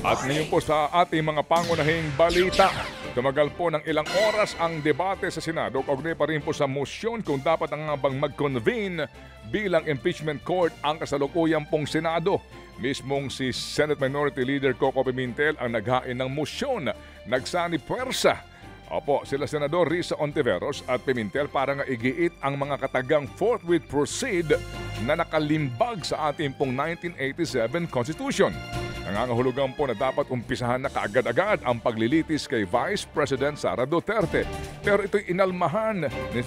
At ngayon po sa ating mga pangunahing balita, tumagal po ng ilang oras ang debate sa Senado kaugnay pa rin po sa motion kung dapat nga bang mag-convene bilang impeachment court ang kasalukuyan pong Senado. Mismong si Senate Minority Leader Coco Pimentel ang naghain ng motion, nagsani puwersa. Opo, sila Senador Risa Ontiveros at Pimentel para nga igiit ang mga katagang forthwith proceed na nakalimbag sa ating pong 1987 Constitution. Nangangahulugan po na dapat umpisahan na kaagad-agad ang paglilitis kay Vice President Sara Duterte. Pero ito'y inalmahan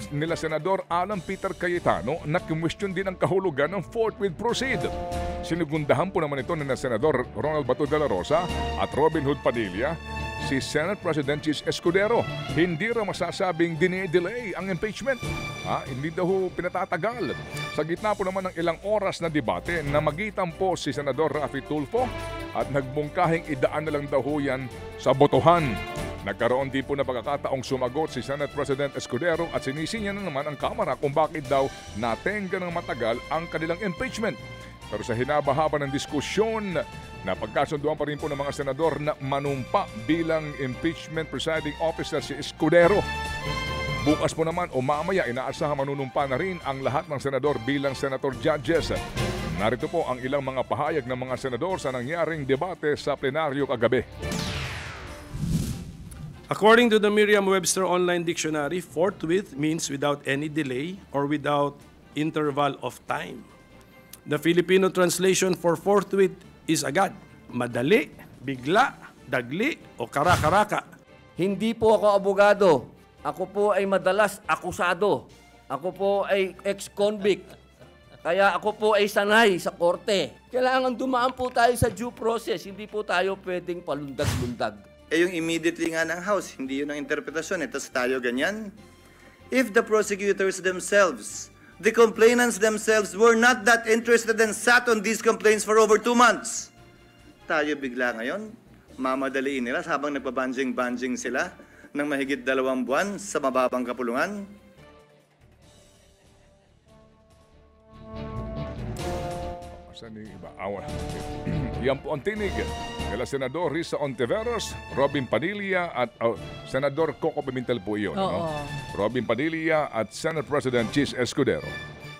nila Senador Alan Peter Cayetano na kumwestiyon din ang kahulugan ng forthwith proceed. Sinugundahan po naman ito ni Senador Ronald Bato de la Rosa at Robin Hood Padilla si Senate President Chis Escudero. Hindi raw masasabing dine-delay ang impeachment. Hindi daw pinatatagal. Sa gitna po naman ng ilang oras na debate na magitan po si Senador Raffy Tulfo at nagbungkahing idaan na lang daw yan sa botohan. Nagkaroon din po na pagkakataong sumagot si Senate President Escudero at sinisinya na naman ang Kamara kung bakit daw natenga ng matagal ang kanilang impeachment. Pero sa hinaba-haba ng diskusyon, napagkasunduan pa rin po ng mga senador na manumpa bilang impeachment presiding officer si Escudero. Bukas po naman o mamaya inaasahan manunumpa na rin ang lahat ng senador bilang senator judges. Narito po ang ilang mga pahayag ng mga senador sa nangyaring debate sa plenaryo kagabi. According to the Merriam-Webster Online Dictionary, forthwith means without any delay or without interval of time. The Filipino translation for forthwith is agad, madali, bigla, dagli o kara-karaka. Hindi po ako abogado. Ako po ay madalas akusado. Ako po ay ex-convict. Kaya ako po ay sanay sa korte. Kailangan dumaan po tayo sa due process. Hindi po tayo pwedeng palundag-lundag. Yung immediately nga ng House, hindi yun ang interpretasyon. Tapos tayo ganyan. If the prosecutors themselves, the complainants themselves were not that interested and sat on these complaints for over 2 months. Tayo bigla ngayon, mamadaliin nila habang nagpabanjing-banjing sila ng mahigit 2 buwan sa mababang kapulungan. Yan po ang tinig nila Senador Risa Ontiveros, Robin Padilla at Senador Coco Pimentel po iyon. No? Robin Padilla at Senate President Chis Escudero.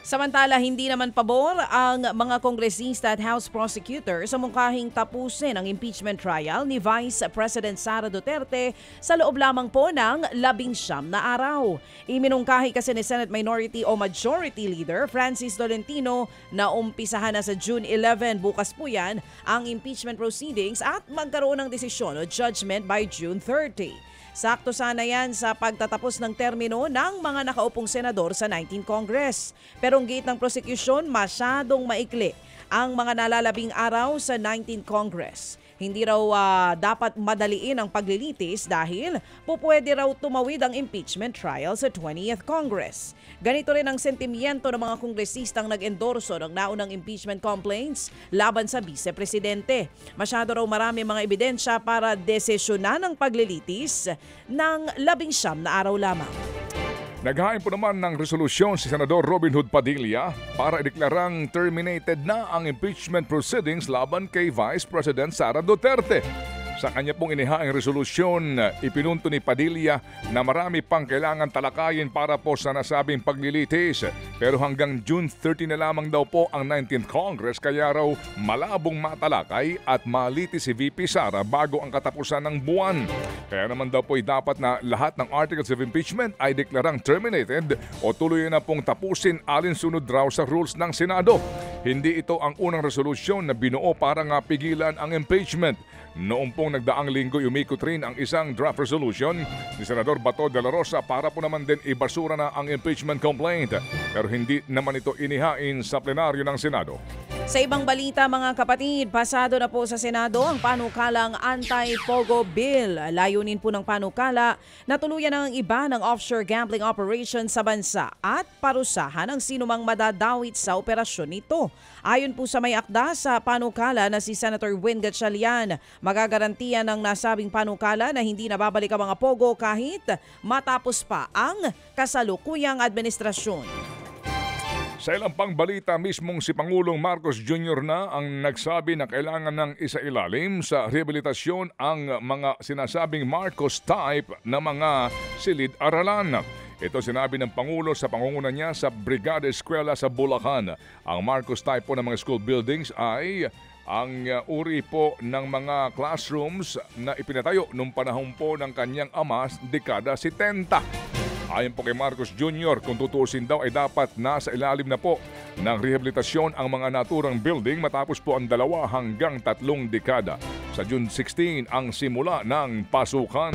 Samantala, hindi naman pabor ang mga kongresista at House prosecutor sa mungkahing tapusin ang impeachment trial ni Vice President Sara Duterte sa loob lamang po ng 19 na araw. Iminungkahi kasi ni Senate Minority o Majority Leader Francis Tolentino na umpisahan na sa June 11. Bukas po yan ang impeachment proceedings at magkaroon ng desisyon o judgment by June 30. Sakto sana yan sa pagtatapos ng termino ng mga nakaupong senador sa 19 Congress. Pero ang gate ng prosecution, masyadong maikli ang mga nalalabing araw sa 19 Congress. Hindi raw dapat madaliin ang paglilitis dahil pupwede raw tumawid ang impeachment trial sa 20th Congress. Ganito rin ang sentimiento ng mga kongresistang nag-endorso ng naunang impeachment complaints laban sa vice-presidente. Masyado raw marami mga ebidensya para desisyonan ang paglilitis ng 19 na araw lamang. Naghain po naman ng resolusyon si Senador Robin Hood Padilla para ideklarang terminated na ang impeachment proceedings laban kay Vice President Sara Duterte. Sa kanya pong inihaing resolusyon, ipinunto ni Padilla na marami pang kailangan talakayin para po sa nasabing paglilitis. Pero hanggang June 30 na lamang daw po ang 19th Congress kaya raw malabong matalakay at malitis si VP Sara bago ang katapusan ng buwan. Kaya naman daw po ay dapat na lahat ng articles of impeachment ay deklarang terminated o tuloy na pong tapusin alinsunod raw sa rules ng Senado. Hindi ito ang unang resolusyon na binuo para nga pigilan ang impeachment. Noong pong nagdaang linggo, umikot rin ang isang draft resolution ni Senador Bato de la Rosa para po naman din ibasura na ang impeachment complaint. Pero hindi naman ito inihain sa plenaryo ng Senado. Sa ibang balita mga kapatid, pasado na po sa Senado ang panukalang anti-pogo bill. Layunin po ng panukala na tuluyan ang iba ng offshore gambling operation sa bansa at parusahan ang sinumang madadawit sa operasyon nito. Ayon po sa may akda sa panukala na si Senator Win Gatchalian, magagarantiya ng nasabing panukala na hindi nababalik ang mga pogo kahit matapos pa ang kasalukuyang administrasyon. Sa ilang pang balita, mismong si Pangulong Marcos Jr. na ang nagsabi na kailangan ng isailalim sa rehabilitasyon ang mga sinasabing Marcos type na mga silid-aralan. Ito sinabi ng Pangulo sa pangunguna niya sa Brigada Eskwela sa Bulacan. Ang Marcos type po ng mga school buildings ay ang uri po ng mga classrooms na ipinatayo nung panahon po ng kanyang ama, dekada 70. Ayon po kay Marcos Jr., kung tutuusin daw ay dapat nasa ilalim na po ng rehabilitasyon ang mga naturang building matapos po ang 2 hanggang 3 dekada. Sa June 16 ang simula ng pasukan.